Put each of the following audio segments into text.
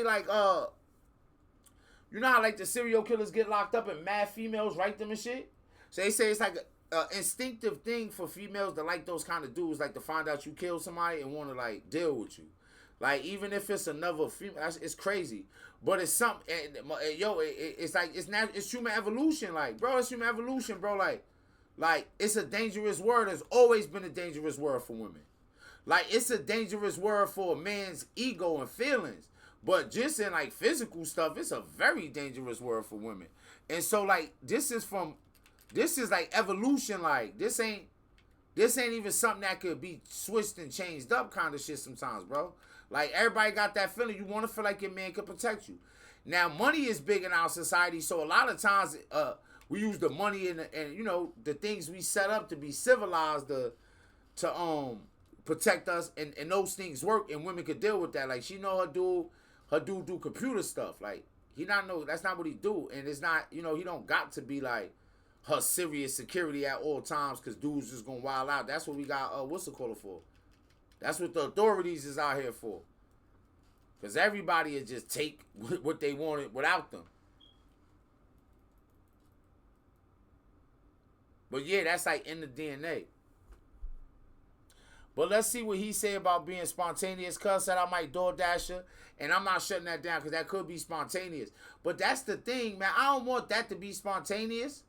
like you know how like the serial killers get locked up and mad females write them and shit. So they say it's like a instinctive thing for females to like those kind of dudes, like to find out you killed somebody and want to like deal with you. Like even if it's another female, it's crazy. But it's something, it's like it's human evolution, like bro, it's human evolution, bro. Like it's a dangerous word. It's always been a dangerous word for women. Like it's a dangerous word for a man's ego and feelings. But just in like physical stuff, it's a very dangerous word for women. And so like this is like evolution. Like this ain't even something that could be switched and changed up kind of shit sometimes, bro. Like everybody got that feeling. You want to feel like your man can protect you. Now money is big in our society, so a lot of times we use the money and you know the things we set up to be civilized to protect us, and those things work, and women could deal with that. Like she know her dude do computer stuff. Like he not know that's not what he do, and it's not, you know, he don't got to be like her serious security at all times because dudes just gonna wild out. That's what we got what's it called for? That's what the authorities is out here for. Because everybody will just take what they wanted without them. But yeah, that's like in the DNA. But let's see what he say about being spontaneous. Cuz said I might DoorDash her, and I'm not shutting that down because that could be spontaneous. But that's the thing, man. I don't want that to be spontaneous.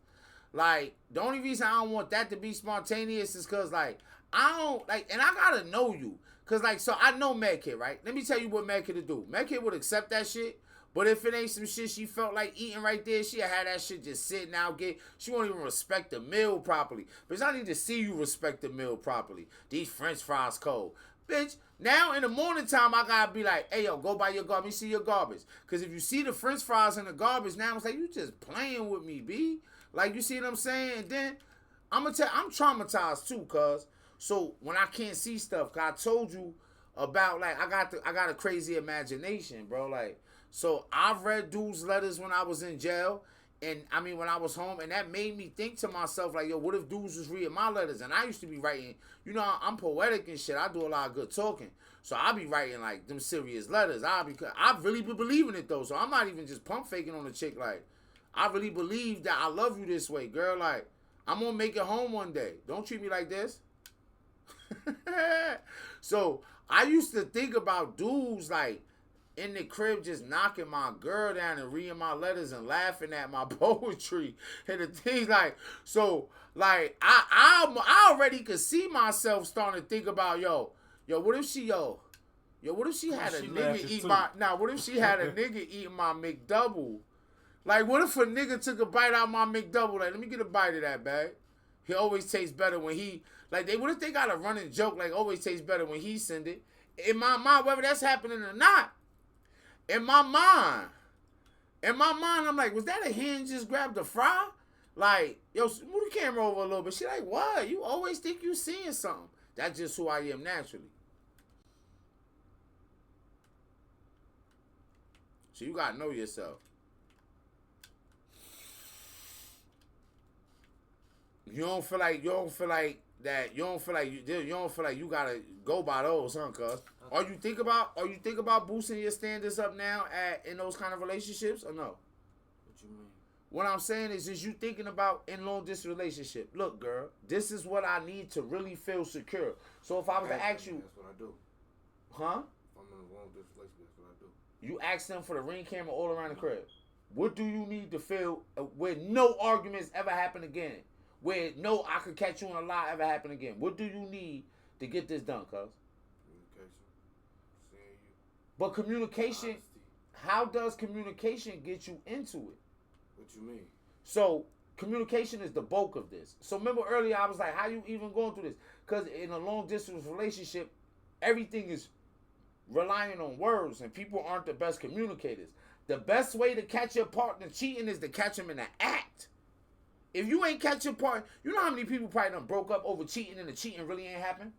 Like, the only reason I don't want that to be spontaneous is because, like, I don't, like, and I gotta know you. Because, like, so I know Medkit, right? Let me tell you what Medkit to do. Medkit would accept that shit. But if it ain't some shit she felt like eating right there, she'll have that shit just sitting out. She won't even respect the meal properly. Bitch, I need to see you respect the meal properly. These French fries cold. Bitch, now in the morning time, I gotta be like, hey, yo, go buy your garbage. See your garbage. Because if you see the French fries in the garbage, now it's like, you just playing with me, B. Like, you see what I'm saying? And then, I'm traumatized too, cuz. So, when I can't see stuff, cuz I told you about, like, I got a crazy imagination, bro. Like, so I've read dudes' letters when I was in jail, and I mean when I was home, and that made me think to myself, like, yo, what if dudes was reading my letters? And I used to be writing, you know, I'm poetic and shit. I do a lot of good talking, so I be writing like them serious letters. I really be believing it though, so I'm not even just pump faking on the chick. Like, I really believe that I love you this way, girl. Like, I'm gonna make it home one day. Don't treat me like this. So I used to think about dudes like in the crib just knocking my girl down and reading my letters and laughing at my poetry and the things like, so like I already could see myself starting to think about what if she what if she had a nigga eat what if she had a nigga eating my McDouble? Like, what if a nigga took a bite out my McDouble? Like, let me get a bite of that, bag. He always tastes better when he, like, what if they got a running joke, like, always tastes better when he send it? In my mind, whether that's happening or not, in my mind, I'm like, was that a hand just grabbed a fry? Like, yo, move the camera over a little bit. She like, what? You always think you seeing something. That's just who I am naturally. So you gotta know yourself. You don't feel like you don't feel like you gotta go by those, huh, cuz? Are you think about boosting your standards up now in those kind of relationships or no? What you mean? What I'm saying is you thinking about in long distance relationship? Look, girl, this is what I need to really feel secure. So if I was to ask you, that's what I do. Huh? If I'm in a long distance relationship, that's what I do. You ask them for the ring camera all around the crib. What do you need to feel where no arguments ever happen again? Where no I could catch you in a lie ever happen again? What do you need to get this done, cuz? Communication. Seeing you. But communication, Honesty. how does communication get you into it? What you mean? So communication is the bulk of this. So remember earlier I was like, how you even going through this? Because in a long distance relationship, everything is relying on words, and people aren't the best communicators. The best way to catch your partner cheating is to catch him in the act. If you ain't catch your partner, you know how many people probably done broke up over cheating and the cheating really ain't happened?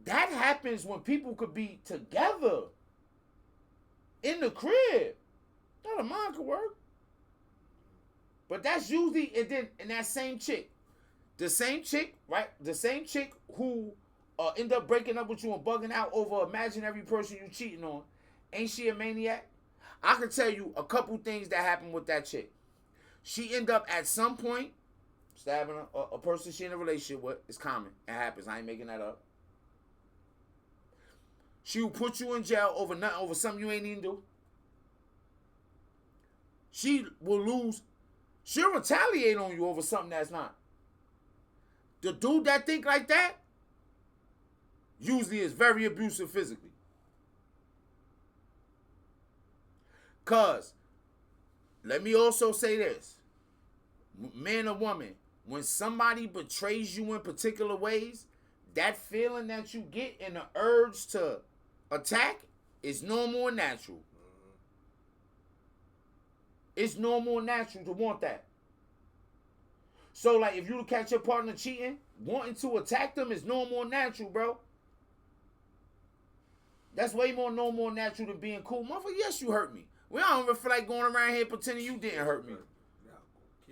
That happens when people could be together in the crib. Not a mind could work. But that's usually, and then, and that same chick, The same chick, right? The same chick who end up breaking up with you and bugging out over imaginary person you cheating on, ain't she a maniac? I can tell you a couple things that happened with that chick. She end up at some point stabbing a person she in a relationship with. It's common. It happens. I ain't making that up. She will put you in jail over nothing, over something you ain't even do. She will lose. She'll retaliate on you over something that's not. The dude that think like that usually is very abusive physically. Cause, let me also say this. Man or woman, when somebody betrays you in particular ways, that feeling that you get and the urge to attack is normal and natural. It's normal and natural to want that. So, like, if you catch your partner cheating, wanting to attack them is normal and natural, bro. That's way more normal and natural than being cool. Motherfucker, yes, you hurt me. We don't even feel like going around here pretending you didn't hurt me.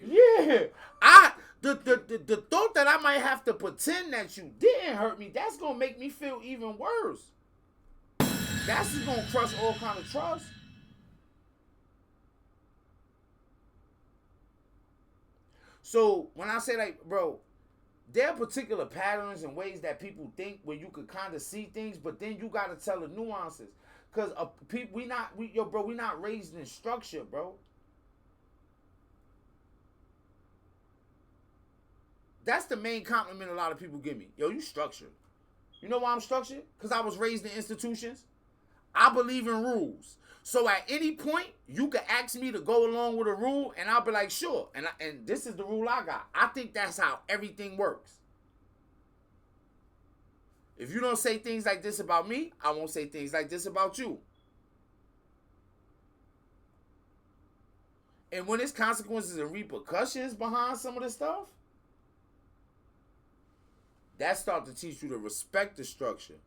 Yeah. The thought that I might have to pretend that you didn't hurt me, that's going to make me feel even worse. That's just going to crush all kind of trust. So, when I say, like, bro, there are particular patterns and ways that people think where you could kind of see things, but then you got to tell the nuances. Because we not raised in structure, bro. That's the main compliment a lot of people give me. Yo, you structured. You know why I'm structured? Because I was raised in institutions. I believe in rules. So at any point, you can ask me to go along with a rule, and I'll be like, sure. And this is the rule I got. I think that's how everything works. If you don't say things like this about me, I won't say things like this about you. And when there's consequences and repercussions behind some of this stuff, that starts to teach you to respect the structure.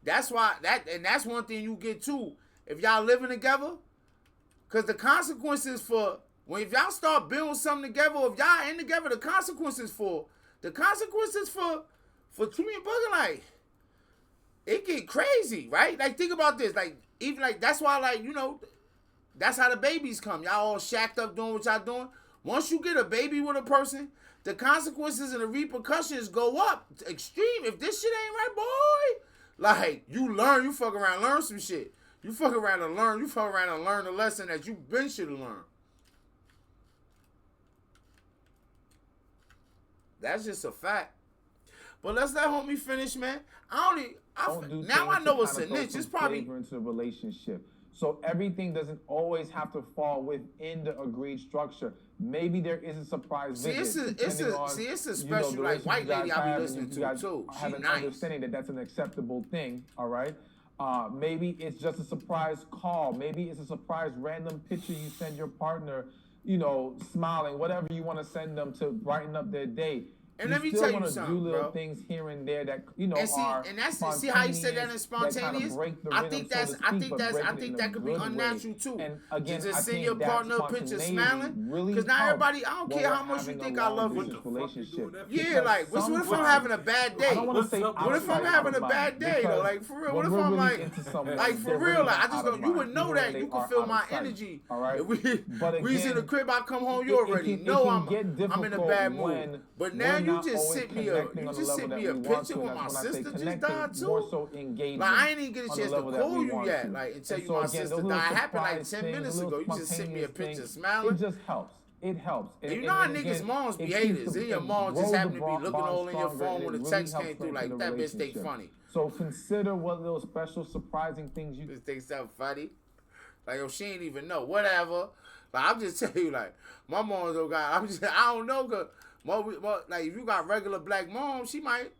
That's why that's one thing you get too. If y'all living together, because the consequences for if y'all start building something together, or if y'all in together, the consequences for treating bugging, like, it get crazy, right? Like, think about this. Like, even like that's why, like, you know, that's how the babies come. Y'all all shacked up doing what y'all doing. Once you get a baby with a person, the consequences and the repercussions go up extreme. If this shit ain't right, boy. Like, you fuck around, learn some shit. You fuck around and learn the lesson that you been should have learned. That's just a fact. But let's let homie finish, man. Now I know it's a niche. It's probably into a relationship. So everything doesn't always have to fall within the agreed structure. Maybe there is a surprise visit. It's a special, like, white lady I be listening to too. She have an nice. Understanding that that's an acceptable thing. All right. Maybe it's just a surprise call. Maybe it's a surprise random picture you send your partner. You know, smiling, whatever you want to send them to brighten up their day. And let me tell you something, do little bro. things here and there that See how you said that in spontaneous. I think that could be unnatural too. And again, to just send your partner a picture smiling, because not everybody. I don't care how much you think I love you. Yeah, like, what if I'm having a bad day? What if I'm having a bad day though? Like, for real. What if I'm like for real? Like, I just don't. You would know that. You can feel my energy. All right. If we in the crib, I come home. You already know I'm in a bad mood. But now you just sent me a picture when my sister just died too. So like, I ain't even get a chance to call you yet, like, and tell you my sister died. It happened like 10 minutes ago. You just sent me a picture smiling. It just helps. It helps. And you know how niggas' moms be haters. And your mom just happen to be looking all in your phone when the text came through. Like, that bitch think funny. So consider what little special, surprising things you think something funny. Like, yo, she ain't even know. Whatever. Like, I'm just telling you, like, my mom don't got. I don't know, cause. Like, if you got regular black mom, she might,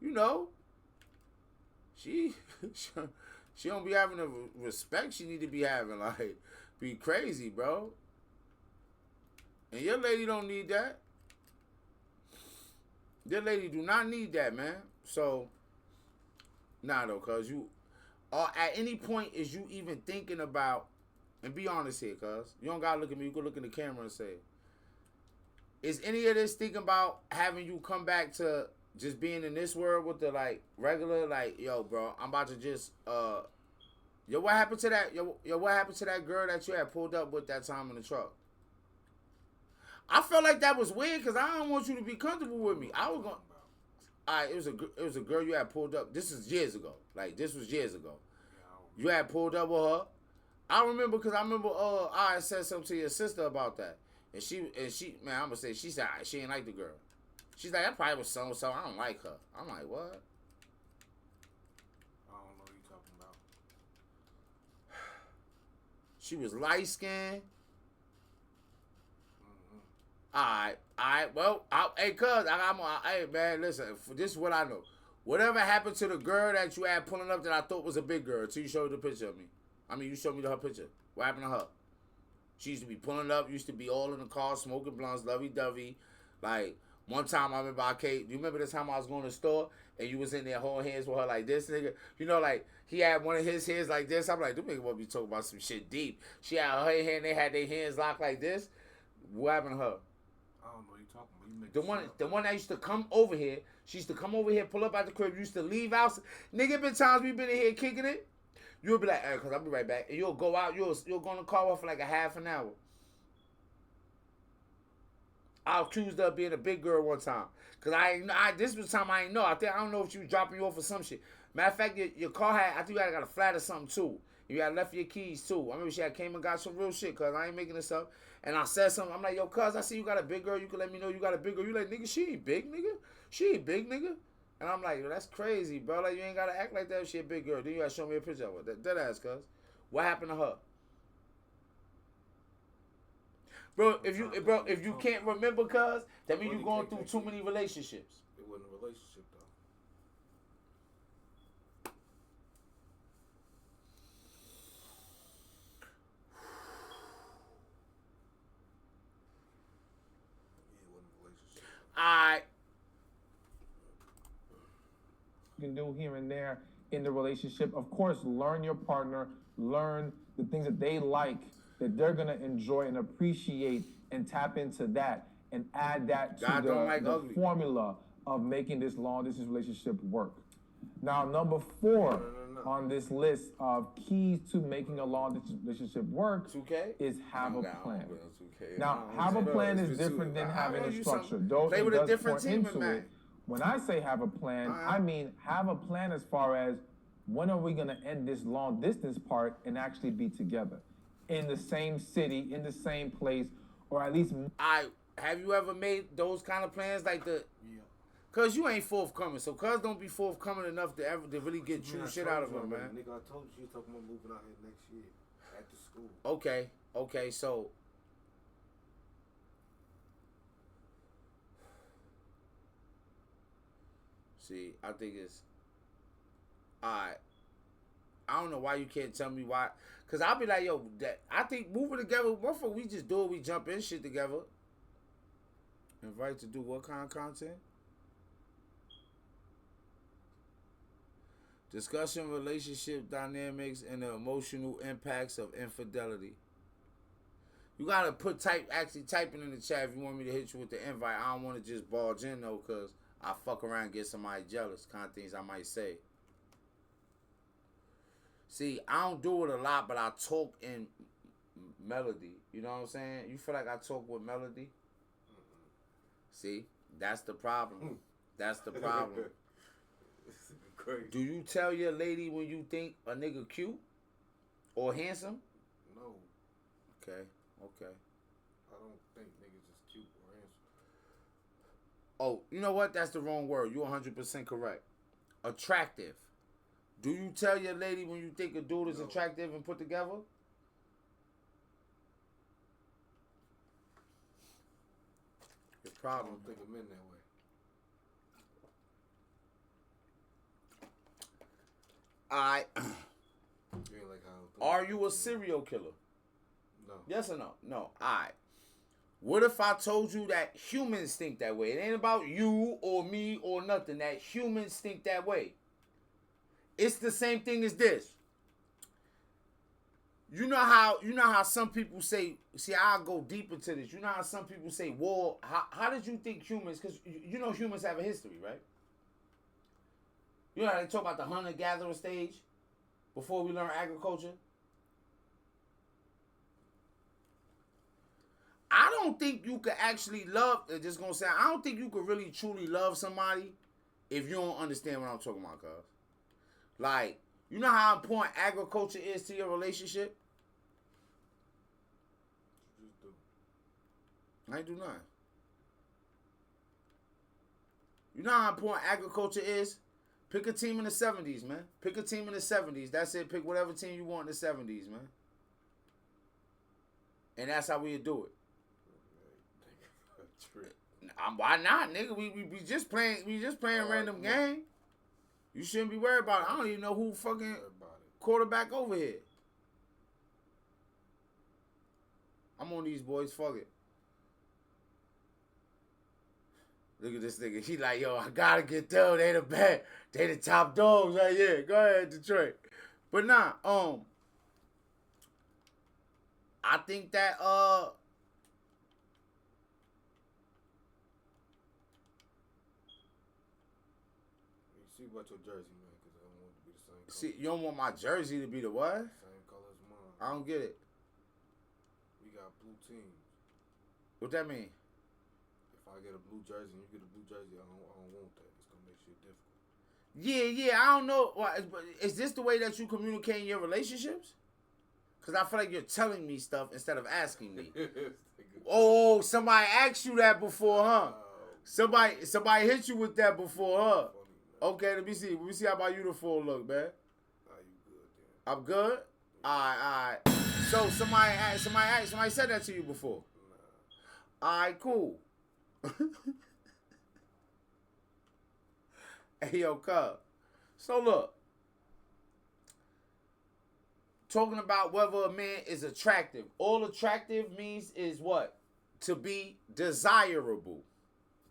you know, she don't be having the respect she need to be having. Like, be crazy, bro. And your lady don't need that. Your lady do not need that, man. So, nah, though, cause you. or at any point is you even thinking about, and be honest here, cuz you don't gotta look at me, you can look in the camera and say, is any of this thinking about having you come back to just being in this world with the like regular, like, yo, bro, I'm about to just yo, what happened to that? Yo, what happened to that girl that you had pulled up with that time in the truck? I felt like that was weird because I don't want you to be comfortable with me. I was going. Alright, it was a girl you had pulled up. This is years ago. Like, this was years ago. You had pulled up with her. I remember because I remember I said something to your sister about that, and she man, I'm gonna say she said she ain't like the girl. She's like, that probably was so and so. I don't like her. I'm like, what? I don't know what you talking about. She was light skinned. Alright, well, hey, cuz, hey, man, listen, this is what I know. Whatever happened to the girl that you had pulling up that I thought was a big girl until you showed the picture of me? I mean, you showed me her picture. What happened to her? She used to be pulling up, used to be all in the car, smoking blunts, lovey-dovey. Like, one time I remember do you remember the time I was going to the store and you was in there holding hands with her like this, nigga? You know, like, he had one of his hands like this. I'm like, them niggas want to be talking about some shit deep. She had her hand, they had their hands locked like this. What happened to her? I don't know what you talking about. You The one that used to come over here, she used to come over here, pull up at the crib, used to leave out. Nigga, been times we been in here kicking it. You'll be like, hey, cuz I'll be right back. And you'll go out, you'll go in the car for like a half an hour. I accused her of being a big girl one time. Cause this was the time I ain't know. I don't know if she was dropping you off or some shit. Matter of fact, your car I think you got a flat or something too. You had left your keys too. I remember she had came and got some real shit, cuz I ain't making this up. And I said something. I'm like, yo, cuz I see you got a big girl. You can let me know you got a big girl. You like, nigga, she ain't big, nigga. She ain't big, nigga. And I'm like, yo, that's crazy, bro. Like, you ain't gotta act like that if she a big girl. Then you gotta show me a picture of her. That ass, cuz. What happened to her? Bro, if you can't remember, cuz, that means you going through too many relationships. It wasn't a relationship though. You can do here and there in the relationship. Of course, learn your partner, learn the things that they like, that they're gonna enjoy and appreciate, and tap into that and add that to the formula of making this long distance relationship work. Now, number 4 on this list of keys to making a long distance relationship work 2K? is have a plan. 2K. Now, have a plan is different than having a structure. Play with a different team, man. When I say have a plan, I mean have a plan as far as when are we going to end this long distance part and actually be together in the same city, in the same place, or at least. Have you ever made those kind of plans like the? Yeah. Cause you ain't forthcoming, so cuz don't be forthcoming enough to really get true shit out of him, man. Nigga, I told you she was talking about moving out here next year after school. Okay, so. See, I think it's. Alright. I don't know why you can't tell me why. Cause I'll be like, yo, I think moving together, what for we just do it, we jump in shit together. Invite to do what kind of content? Discussing relationship dynamics and the emotional impacts of infidelity. You gotta actually typing in the chat if you want me to hit you with the invite. I don't want to just barge in though, cause I fuck around and get somebody jealous. Kind of things I might say. See, I don't do it a lot, but I talk in melody. You know what I'm saying? You feel like I talk with melody? See, that's the problem. That's the problem. Crazy. Do you tell your lady when you think a nigga cute or handsome? No. Okay. I don't think niggas is cute or handsome. Oh, you know what? That's the wrong word. You're 100% correct. Attractive. Do you tell your lady when you think a dude is attractive and put together? The problem. I don't think of men that way. Alright. You ain't like how Are you a serial killer? No. Yes or no? No. Alright. What if I told you that humans think that way? It ain't about you or me or nothing. That humans think that way. It's the same thing as this. You know how some people say. See, I'll go deeper to this. You know how some people say war. How did you think humans? Because you know humans have a history, right? You know how they talk about the hunter gatherer stage before we learn agriculture. I don't think you could actually love. Just gonna say, I don't think you could really truly love somebody if you don't understand what I'm talking about, cuz. Like, you know how important agriculture is to your relationship? You just do. I ain't do nothing. You know how important agriculture is? Pick a team in the 70s, man. Pick a team in the 70s. That's it. Pick whatever team you want in the 70s, man. And that's how we do it. Why not, nigga? We just playing random game. You shouldn't be worried about it. I don't even know who fucking quarterback over here. I'm on these boys. Fuck it. Look at this nigga. He like, yo, I gotta get them. They the best. They the top dogs right here. Go ahead, Detroit. But nah, I think that You see about your jersey, man, because I don't want it to be the same color. see, you don't want my jersey to be the what? Same color as mine. I don't get it. We got blue teams. What that mean? If I get a blue jersey and you get a blue jersey, I don't want that. It's gonna make shit difficult. Yeah, I don't know. Is this the way that you communicate in your relationships? Because I feel like you're telling me stuff instead of asking me. Oh, somebody asked you that before, huh? Somebody hit you with that before, huh? Okay, let me see. Let me see how my uniform look, man. Nah, you good, then. I'm good? Alright. So somebody said that to you before? Nah. Alright, cool. Hey, yo, cub. So look. Talking about whether a man is attractive. All attractive means is what? To be desirable.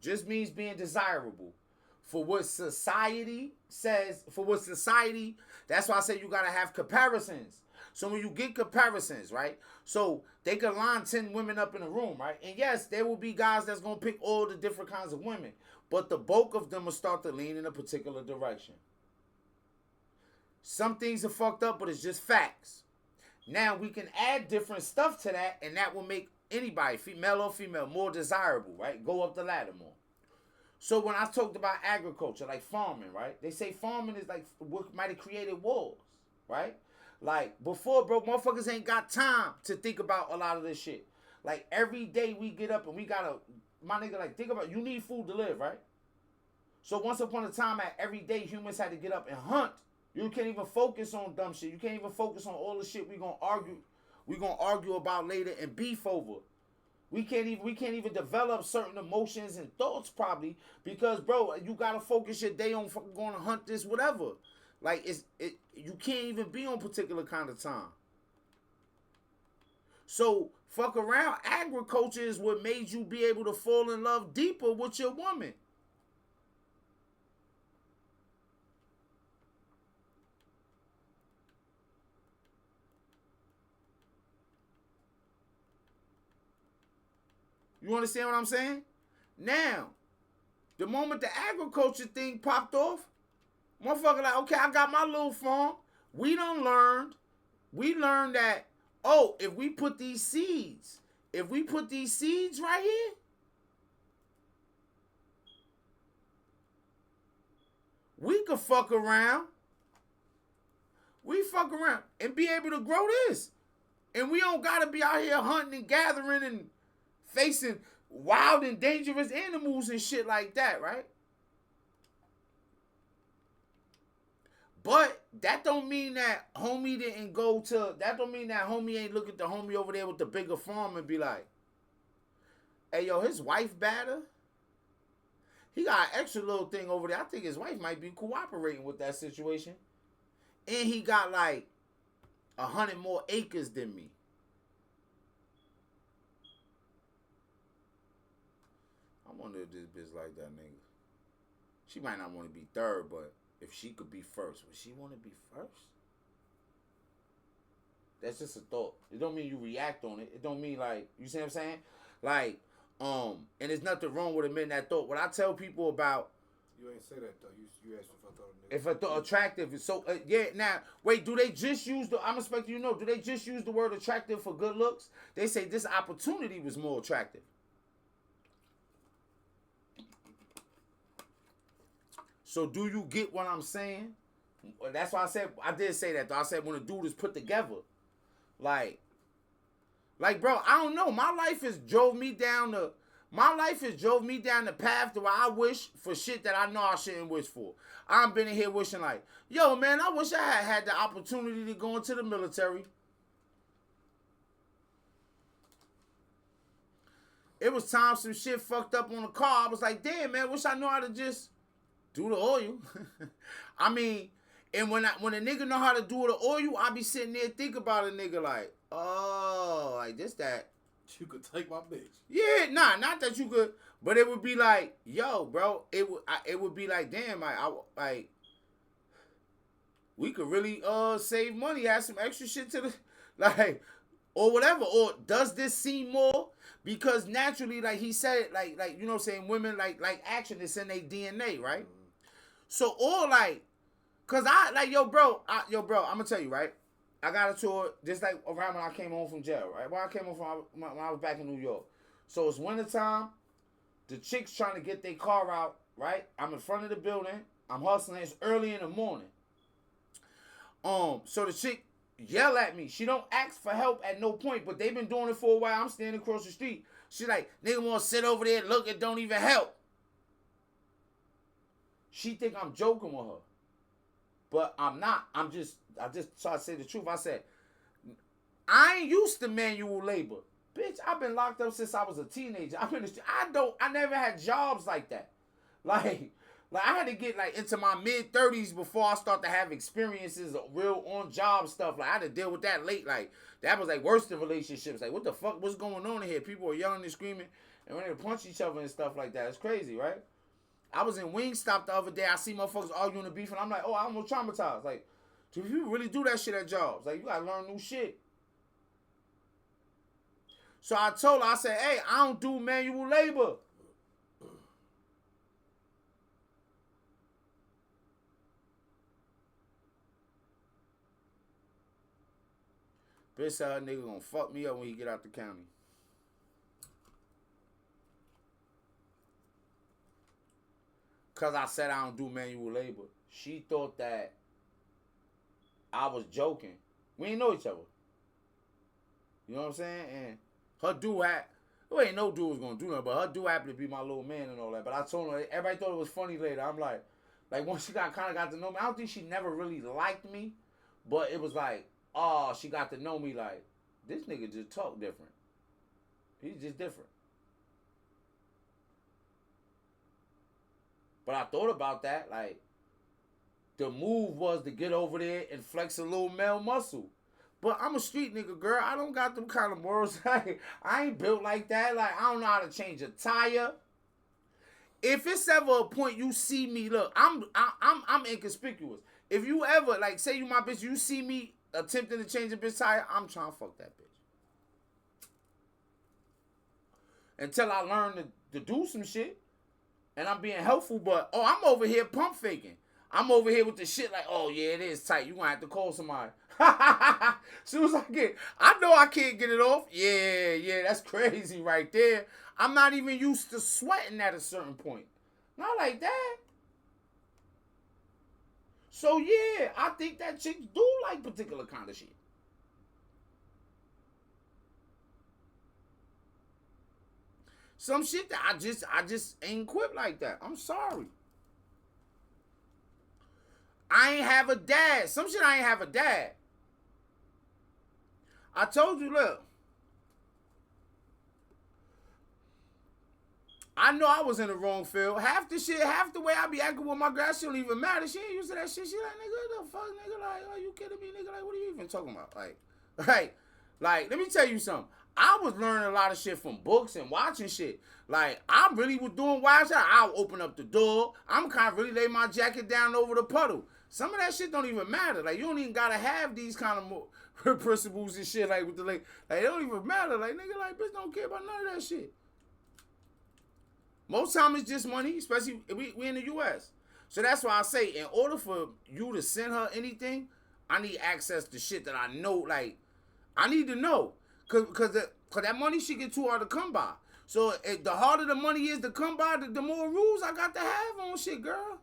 Just means being desirable. For what society says, that's why I say you gotta have comparisons. So when you get comparisons, right? So they can line 10 women up in a room, right? And yes, there will be guys that's gonna pick all the different kinds of women. But the bulk of them will start to lean in a particular direction. Some things are fucked up, but it's just facts. Now we can add different stuff to that, and that will make anybody, male or female, more desirable, right? Go up the ladder more. So when I talked about agriculture, like farming, right? They say farming is like what might have created wars, right? Like before, bro, motherfuckers ain't got time to think about a lot of this shit. Like every day we get up and we gotta, my nigga, like think about, you need food to live, right? So once upon a time, at every day humans had to get up and hunt. You can't even focus on dumb shit. You can't even focus on all the shit we gonna argue about later and beef over. We can't even develop certain emotions and thoughts probably because, bro, you gotta focus your day on fucking going to hunt this whatever. Like you can't even be on particular kind of time. So fuck around. Agriculture is what made you be able to fall in love deeper with your woman. You understand what I'm saying? Now, the moment the agriculture thing popped off, motherfucker like, okay, I got my little farm. We learned that, oh, if we put these seeds right here, we could fuck around. We fuck around and be able to grow this. And we don't gotta be out here hunting and gathering and facing wild and dangerous animals and shit like that, right? But that don't mean that homie ain't look at the homie over there with the bigger farm and be like, hey, yo, his wife badder. He got an extra little thing over there. I think his wife might be cooperating with that situation. And he got like 100 more acres than me. I wonder if this bitch like that nigga. She might not want to be third, but if she could be first, would she want to be first? That's just a thought. It don't mean you react on it. It don't mean like, you see what I'm saying? Like, and there's nothing wrong with admitting that thought. What I tell people about, You ain't say that though. You asked if I thought a nigga. if I thought attractive, so yeah. Now, wait, do they just use the? I'm expecting you to know. Do they just use the word attractive for good looks? They say this opportunity was more attractive. So do you get what I'm saying? That's why I did say that though. I said when a dude is put together, like, bro, I don't know. My life has drove me down the path to where I wish for shit that I know I shouldn't wish for. I'm been in here wishing like, yo, man, I wish I had the opportunity to go into the military. It was time some shit fucked up on the car. I was like, damn, man, wish I knew how to just do the oil. I mean, and when a nigga know how to do the oil, I be sitting there think about a nigga like, oh, like this, that. You could take my bitch. Yeah, nah, not that you could, but it would be like, yo, bro, it would be like, damn, like, we could really save money, add some extra shit to the, like, or whatever. Or does this seem more? Because naturally, like he said, like you know what I'm saying, women like action, it's in their DNA, right? Mm-hmm. So, or like, cause I like, yo, bro, I'm gonna tell you, right? I got a tour just like around when I came home from jail, right? When I came home when I was back in New York. So it's wintertime. The chick's trying to get their car out, right? I'm in front of the building. I'm hustling. It's early in the morning. So the chick yell at me. She don't ask for help at no point, but they've been doing it for a while. I'm standing across the street. She like, nigga want to sit over there and look and don't even help. She think I'm joking with her. But I'm not. I just try to say the truth. I said, I ain't used to manual labor. Bitch, I've been locked up since I was a teenager. I never had jobs like that. Like I had to get like into my mid-30s before I start to have experiences of real on-job stuff. Like I had to deal with that late. Like that was like worse than relationships. Like what the fuck, what's going on in here? People are yelling and screaming and when they punch each other and stuff like that. It's crazy, right? I was in Wingstop the other day. I see motherfuckers arguing and beef, and I'm like, oh, I'm almost traumatized. Like, if you really do that shit at jobs, like, you gotta learn new shit. So I told her, I said, hey, I don't do manual labor. Bitch said her nigga gonna fuck me up when he get out the county. Because I said I don't do manual labor. She thought that I was joking. We ain't know each other. You know what I'm saying? And her dude well, ain't no dude was going to do nothing, but her dude happened to be my little man and all that. But I told her, everybody thought it was funny later. I'm like once she kind of got to know me, I don't think she never really liked me. But it was like, oh, she got to know me like, this nigga just talk different. He's just different. But I thought about that, like, the move was to get over there and flex a little male muscle. But I'm a street nigga, girl. I don't got them kind of morals. I ain't built like that. Like, I don't know how to change a tire. If it's ever a point you see me, look, I'm inconspicuous. If you ever, like, say you my bitch, you see me attempting to change a bitch tire, I'm trying to fuck that bitch. Until I learn to do some shit. And I'm being helpful, but, oh, I'm over here pump faking. I'm over here with the shit like, oh, yeah, it is tight. You gonna have to call somebody. Soon as I know I can't get it off. Yeah, that's crazy right there. I'm not even used to sweating at a certain point. Not like that. So, yeah, I think that chicks do like particular kind of shit. Some shit that I just ain't equipped like that. I'm sorry. I ain't have a dad. Some shit I ain't have a dad. I told you, look. I know I was in the wrong field. Half the way I be acting with my girl, she don't even matter. She ain't used to that shit. She like, nigga, what the fuck, nigga? Like, are you kidding me, nigga? Like, what are you even talking about? Like, let me tell you something. I was learning a lot of shit from books and watching shit. Like, I really was doing wild shit. I'll open up the door. I'm kind of really lay my jacket down over the puddle. Some of that shit don't even matter. Like, you don't even gotta have these kind of her principles and shit, like with the like it don't even matter. Like nigga, like bitch don't care about none of that shit. Most time it's just money, especially we in the US. So that's why I say in order for you to send her anything, I need access to shit that I know, like I need to know. Cause that money should get too hard to come by. So the harder the money is to come by, the more rules I got to have on shit, girl.